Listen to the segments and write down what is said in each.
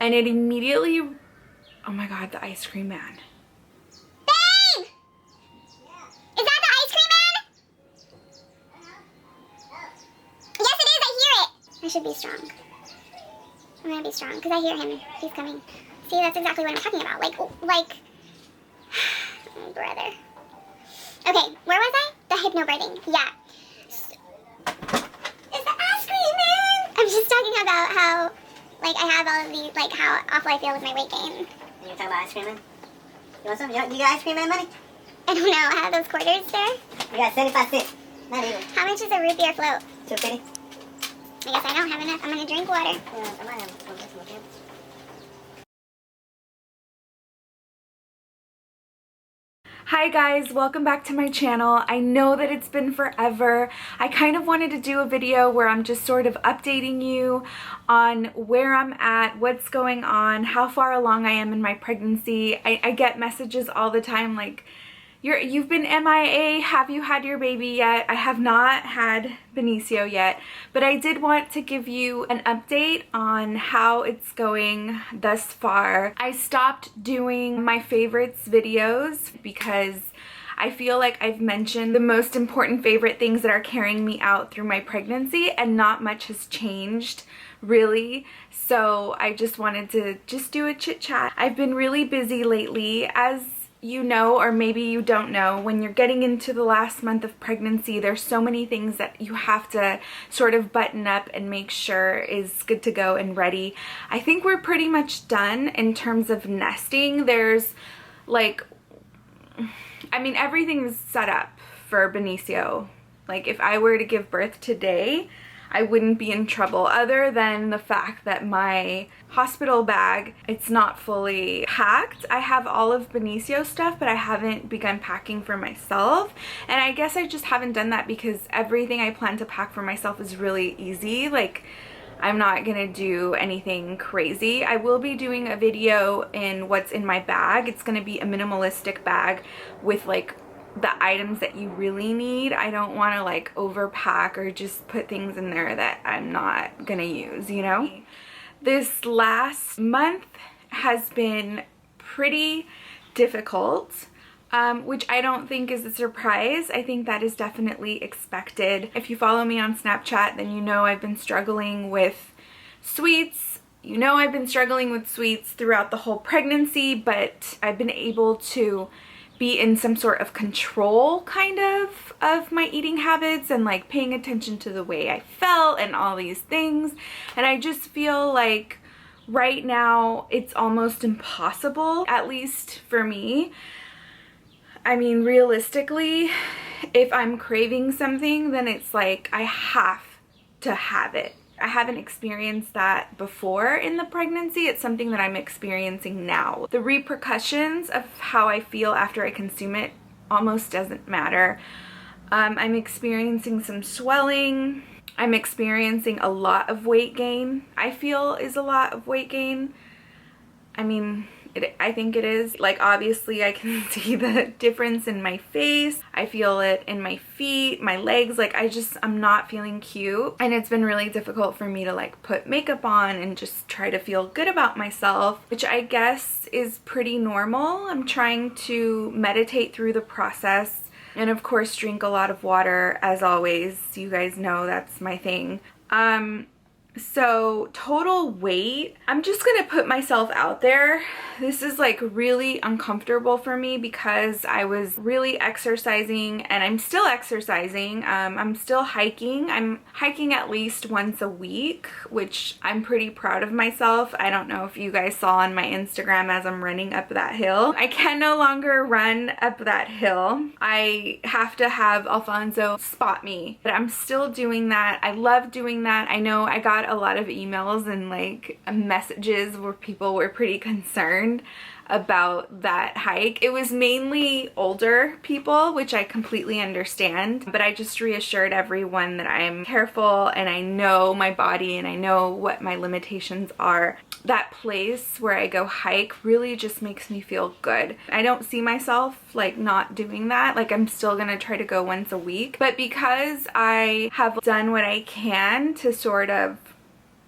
and it immediately, oh my god, the ice cream man. Babe! Is that the ice cream man? Yes, it is. I hear it. I should be strong. I'm gonna be strong because I hear him. He's coming. See, that's exactly what I'm talking about. Like, oh, brother. Okay, where was I? The hypnobirthing. Yeah. It's the ice cream man. I'm just talking about how, like, I have all of these, like, how awful I feel with my weight gain. You're talking about ice cream man? You want some? You got ice cream man money? I don't know. I have those quarters there. You got 75 cents. Not even. How much is a root beer float? $2.50. I guess I don't have enough. I'm gonna drink water. Yeah, I might have some again. Hi guys, welcome back to my channel. I know that it's been forever. I kind of wanted to do a video where I'm just sort of updating you on where I'm at, what's going on, how far along I am in my pregnancy. I get messages all the time like, you've been MIA, have you had your baby yet? I have not had Benicio yet, but I did want to give you an update on how it's going thus far. I stopped doing my favorites videos because I feel like I've mentioned the most important favorite things that are carrying me out through my pregnancy, and not much has changed really. So I just wanted to do a chit chat. I've been really busy lately. As you know, or maybe you don't know, when you're getting into the last month of pregnancy, there's so many things that you have to sort of button up and make sure is good to go and ready. I think we're pretty much done in terms of nesting. There's like, I mean, everything's set up for Benicio. Like, if I were to give birth today, I wouldn't be in trouble, other than the fact that my hospital bag, it's not fully packed. I have all of Benicio's stuff, but I haven't begun packing for myself. And I guess I just haven't done that because everything I plan to pack for myself is really easy. Like, I'm not gonna do anything crazy. I will be doing a video in what's in my bag. It's gonna be a minimalistic bag with like the items that you really need. I don't want to like overpack or just put things in there that I'm not gonna use, you know? This last month has been pretty difficult, which I don't think is a surprise. I think that is definitely expected. If you follow me on Snapchat, then you know I've been struggling with sweets. You know I've been struggling with sweets throughout the whole pregnancy, but I've been able to be in some sort of control kind of my eating habits and like paying attention to the way I felt and all these things. And I just feel like right now it's almost impossible, at least for me. I mean, realistically, if I'm craving something, then it's like I have to have it. I haven't experienced that before in the pregnancy. It's something that I'm experiencing now. The repercussions of how I feel after I consume it almost doesn't matter. I'm experiencing some swelling. I'm experiencing a lot of weight gain. I feel is a lot of weight gain. I mean, I think it is. Like, obviously I can see the difference in my face. I feel it in my feet, my legs. Like, I'm not feeling cute. And it's been really difficult for me to like put makeup on and just try to feel good about myself, which I guess is pretty normal. I'm trying to meditate through the process. And of course, drink a lot of water, as always. You guys know that's my thing. So total weight, I'm just gonna put myself out there. This is like really uncomfortable for me because I was really exercising, and I'm still exercising. I'm still hiking. I'm hiking at least once a week, which I'm pretty proud of myself. I don't know if you guys saw on my Instagram as I'm running up that hill. I can no longer run up that hill. I have to have Alfonso spot me, but I'm still doing that. I love doing that. I know I got a lot of emails and like messages where people were pretty concerned about that hike. It was mainly older people, which I completely understand, but I just reassured everyone that I'm careful and I know my body and I know what my limitations are. That place where I go hike really just makes me feel good. I don't see myself like not doing that. Like, I'm still gonna try to go once a week, but because I have done what I can to sort of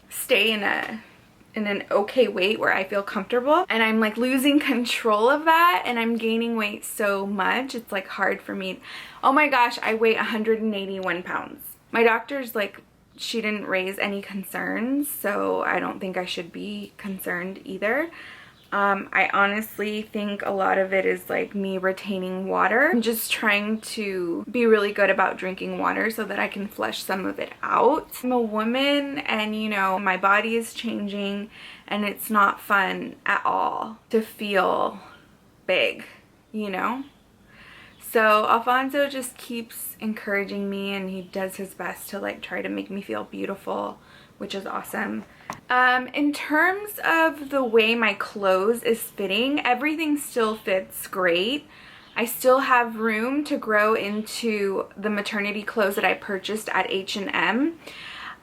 stay in in an okay weight where I feel comfortable, and I'm like losing control of that, and I'm gaining weight so much. It's like hard for me. Oh my gosh, I weigh 181 pounds. My doctor's like, she didn't raise any concerns, so I don't think I should be concerned either. I honestly think a lot of it is like me retaining water. I'm just trying to be really good about drinking water so that I can flush some of it out. I'm a woman, and you know, my body is changing, and it's not fun at all to feel big, you know? So Alfonso just keeps encouraging me, and he does his best to like try to make me feel beautiful, which is awesome. In terms of the way my clothes is fitting, everything still fits great. I still have room to grow into the maternity clothes that I purchased at H&M.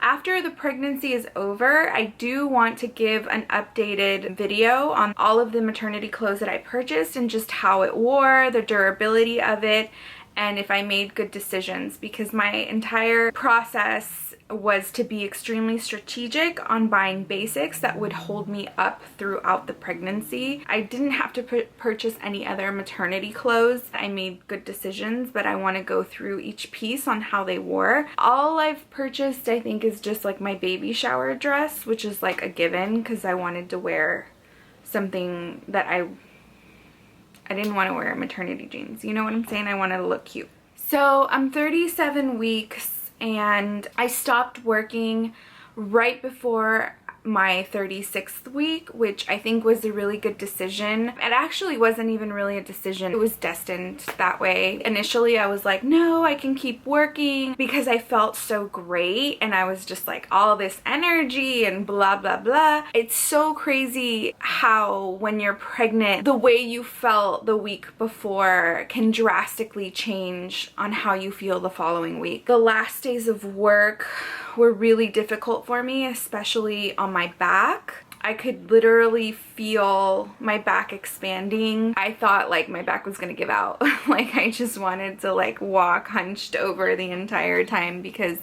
After the pregnancy is over, I do want to give an updated video on all of the maternity clothes that I purchased and just how it wore, the durability of it, and if I made good decisions, because my entire process was to be extremely strategic on buying basics that would hold me up throughout the pregnancy. I didn't have to purchase any other maternity clothes. I made good decisions, but I want to go through each piece on how they wore. All I've purchased, I think, is just like my baby shower dress, which is like a given because I wanted to wear something that I didn't want to wear maternity jeans. You know what I'm saying? I wanted to look cute. So I'm 37 weeks and I stopped working right before my 36th week, which I think was a really good decision. It actually wasn't even really a decision. It was destined that way. Initially, I was like, no, I can keep working because I felt so great and I was just like all this energy and blah, blah, blah. It's so crazy how when you're pregnant, the way you felt the week before can drastically change on how you feel the following week. The last days of work were really difficult for me, especially on my back. I could literally feel my back expanding. I thought like my back was gonna give out. Like I just wanted to like walk hunched over the entire time because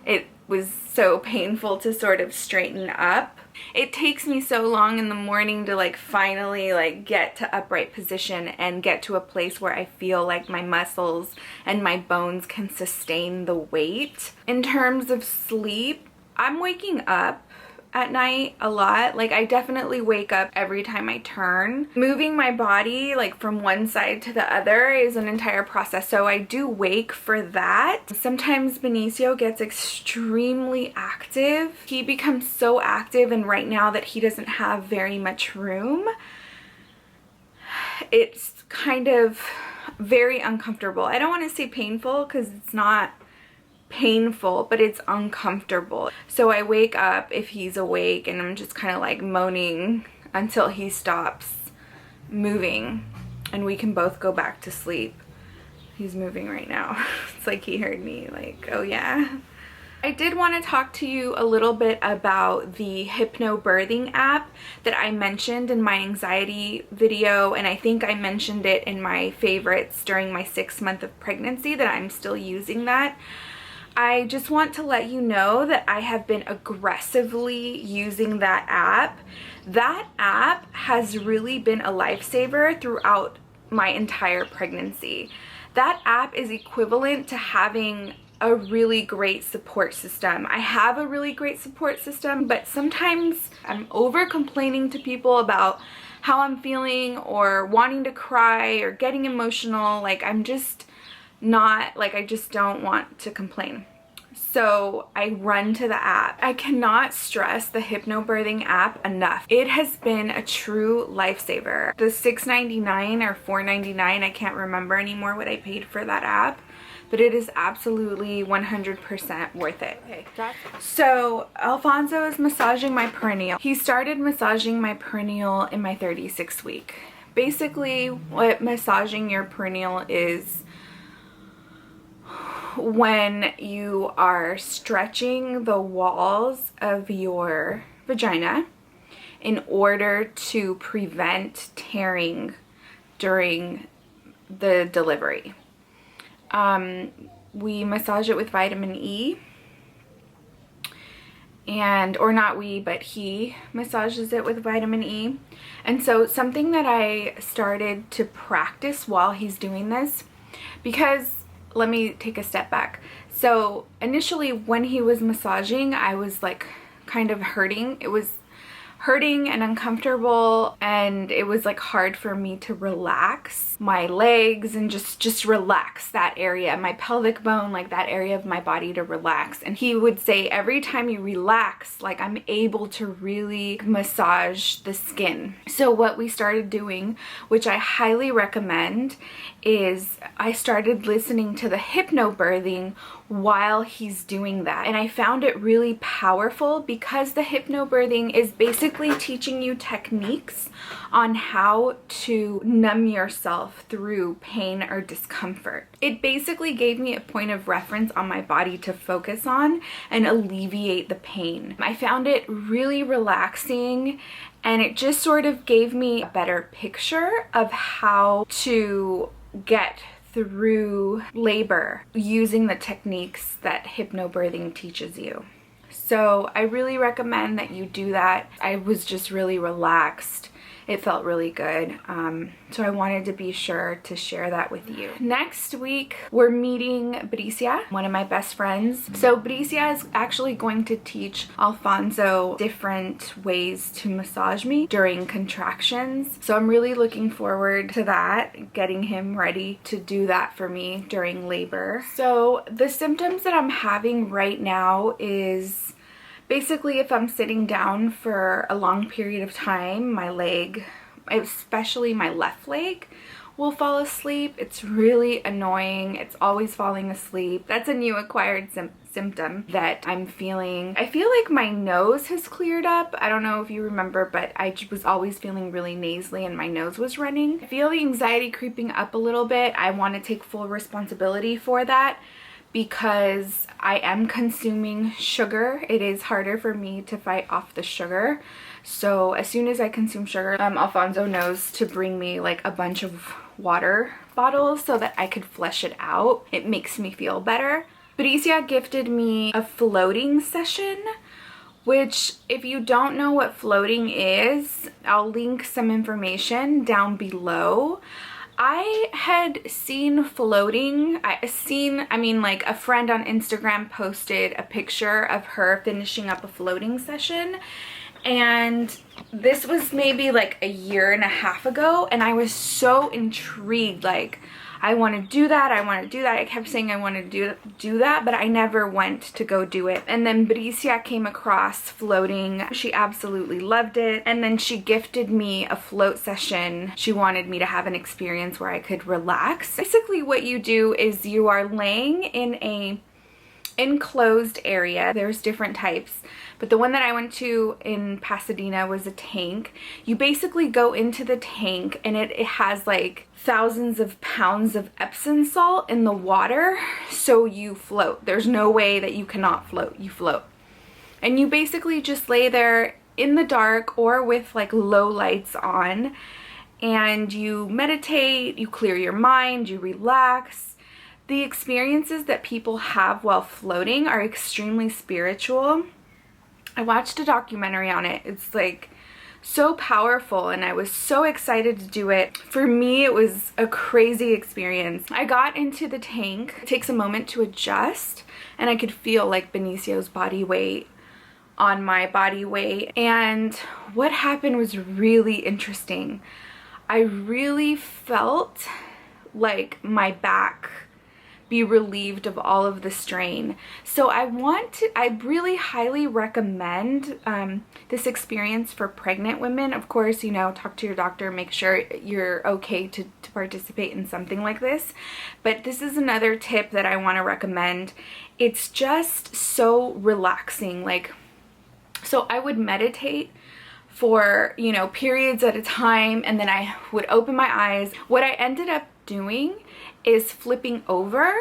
it was so painful to sort of straighten up. It takes me so long in the morning to like finally like get to upright position and get to a place where I feel like my muscles and my bones can sustain the weight. In terms of sleep, I'm waking up at night a lot. Like I definitely wake up every time I turn. Moving my body like from one side to the other is an entire process, so I do wake for that. Sometimes Benicio gets extremely active. He becomes so active, and right now that he doesn't have very much room, it's kind of very uncomfortable. I don't want to say painful because it's not painful, but it's uncomfortable. So I wake up if he's awake and I'm just kind of like moaning until he stops moving and we can both go back to sleep. He's moving right now. It's like he heard me, like, oh yeah. I did want to talk to you a little bit about the hypnobirthing app that I mentioned in my anxiety video, and I think I mentioned it in my favorites during my 6th month of pregnancy, that I'm still using that. I just want to let you know that I have been aggressively using that app. That app has really been a lifesaver throughout my entire pregnancy. That app is equivalent to having a really great support system. I have a really great support system, but sometimes I'm over complaining to people about how I'm feeling or wanting to cry or getting emotional. Like I'm just not, like I just don't want to complain. So I run to the app. I cannot stress the hypnobirthing app enough. It has been a true lifesaver. The $6.99 or $4.99, I can't remember anymore what I paid for that app, but it is absolutely 100% worth it. Okay. So Alfonso is massaging my perineal. He started massaging my perineal in my 36th week. Basically, what massaging your perineal is when you are stretching the walls of your vagina in order to prevent tearing during the delivery. We massage it with vitamin E, and or not we, but he massages it with vitamin E. And so something that I started to practice while he's doing this, because let me take a step back. So initially when he was massaging, I was like kind of hurting. It was hurting and uncomfortable, and it was like hard for me to relax my legs and just relax that area, my pelvic bone, like that area of my body to relax. And he would say every time you relax, like I'm able to really massage the skin. So what we started doing, which I highly recommend, is I started listening to the hypnobirthing while he's doing that. And I found it really powerful because the hypnobirthing is basically teaching you techniques on how to numb yourself through pain or discomfort. It basically gave me a point of reference on my body to focus on and alleviate the pain. I found it really relaxing, and it just sort of gave me a better picture of how to get through labor using the techniques that hypnobirthing teaches you. So I really recommend that you do that. I was just really relaxed. It felt really good. So I wanted to be sure to share that with you. Next week, we're meeting Bricia, one of my best friends. So Bricia is actually going to teach Alfonso different ways to massage me during contractions. So I'm really looking forward to that, getting him ready to do that for me during labor. So the symptoms that I'm having right now is basically if I'm sitting down for a long period of time, my leg, especially my left leg, will fall asleep. It's really annoying. It's always falling asleep. That's a new acquired symptom that I'm feeling. I feel like my nose has cleared up. I don't know if you remember, but I was always feeling really nasally and my nose was running. I feel the anxiety creeping up a little bit. I want to take full responsibility for that, because I am consuming sugar. It is harder for me to fight off the sugar. So as soon as I consume sugar, Alfonso knows to bring me like a bunch of water bottles so that I could flush it out. It makes me feel better. Bricia gifted me a floating session, which if you don't know what floating is, I'll link some information down below. I had seen floating, I mean like a friend on Instagram posted a picture of her finishing up a floating session, and this was maybe like a year and a half ago, and I was so intrigued, like I want to do that, I want to do that. I kept saying I want to do that, but I never went to go do it. And then Bricia came across floating. She absolutely loved it. And then she gifted me a float session. She wanted me to have an experience where I could relax. Basically what you do is you are laying in a enclosed area. There's different types, but the one that I went to in Pasadena was a tank. You basically go into the tank and it has like thousands of pounds of Epsom salt in the water, so you float. There's no way that you cannot float. You float. And you basically just lay there in the dark or with like low lights on, and you meditate, you clear your mind, you relax. The experiences that people have while floating are extremely spiritual. I watched a documentary on it. It's like so powerful, and I was so excited to do it. For me, it was a crazy experience. I got into the tank. It takes a moment to adjust, and I could feel like Benicio's body weight on my body weight. And what happened was really interesting. I really felt like my back be relieved of all of the strain. So I really highly recommend this experience for pregnant women. Of course, you know, talk to your doctor, make sure you're okay to participate in something like this. But this is another tip that I want to recommend. It's just so relaxing. Like, so I would meditate for, you know, periods at a time, and then I would open my eyes. What I ended up doing is flipping over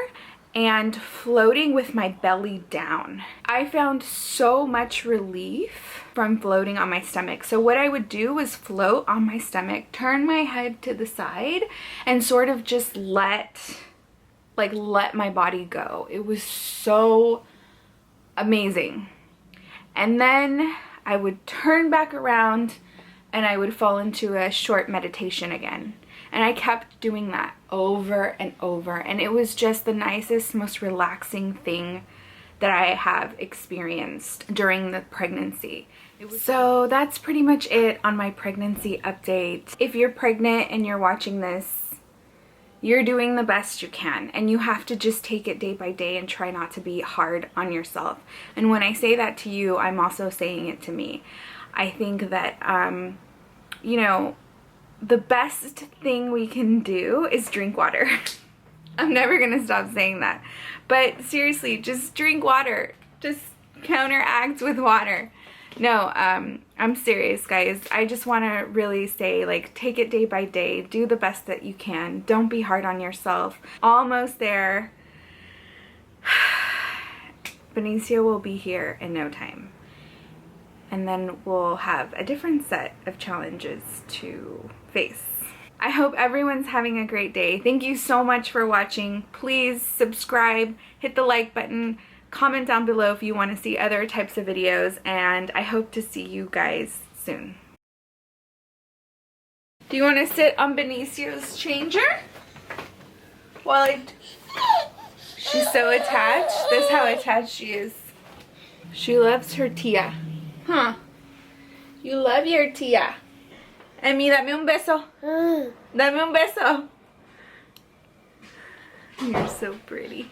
and floating with my belly down. I found so much relief from floating on my stomach. So what I would do was float on my stomach, turn my head to the side, and sort of just let my body go. It was so amazing. And then I would turn back around and I would fall into a short meditation again. And I kept doing that over and over. And it was just the nicest, most relaxing thing that I have experienced during the pregnancy. So that's pretty much it on my pregnancy update. If you're pregnant and you're watching this, you're doing the best you can, and you have to just take it day by day and try not to be hard on yourself. And when I say that to you, I'm also saying it to me. I think that, you know, the best thing we can do is drink water. I'm never gonna stop saying that. But seriously, just drink water. Just counteract with water. No, I'm serious, guys. I just want to really say, like, take it day by day. Do the best that you can. Don't be hard on yourself. Almost there. Benicio will be here in no time. And then we'll have a different set of challenges to face. I hope everyone's having a great day. Thank you so much for watching. Please subscribe, hit the like button, comment down below if you want to see other types of videos, and I hope to see you guys soon. Do you want to sit on Benicio's changer? She's so attached. That's how attached she is. She loves her tia. Huh? You love your tia. Emi, dame un beso. Dame un beso. You're so pretty.